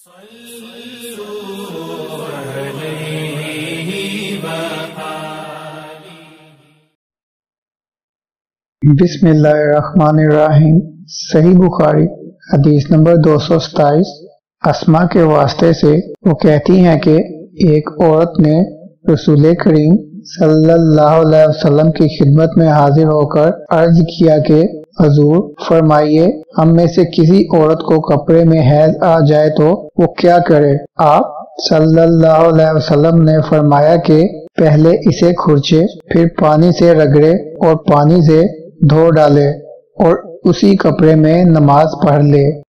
बिस्मिल्लाहिर्रहमानिर्रहीम। सही बुखारी हदीस नंबर 227। अस्मा के वास्ते से वो कहती हैं कि एक औरत ने रसूल करीम सल्लल्लाहु अलैहि वसल्लम की खिदमत में हाजिर होकर अर्ज किया कि हजूर फरमाइए, हम में से किसी औरत को कपड़े में हैज आ जाए तो वो क्या करे। आप सल्लल्लाहु अलैहि वसल्लम ने फरमाया कि पहले इसे खुरचे, फिर पानी से रगड़े और पानी से धो डाले और उसी कपड़े में नमाज पढ़ ले।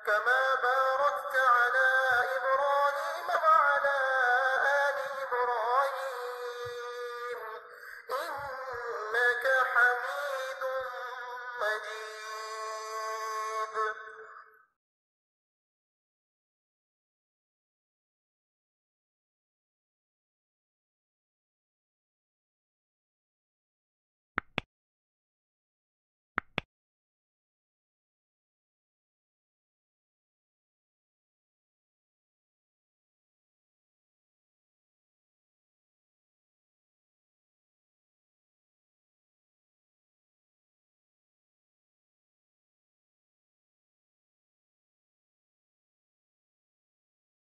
كما باركت على إبراهيم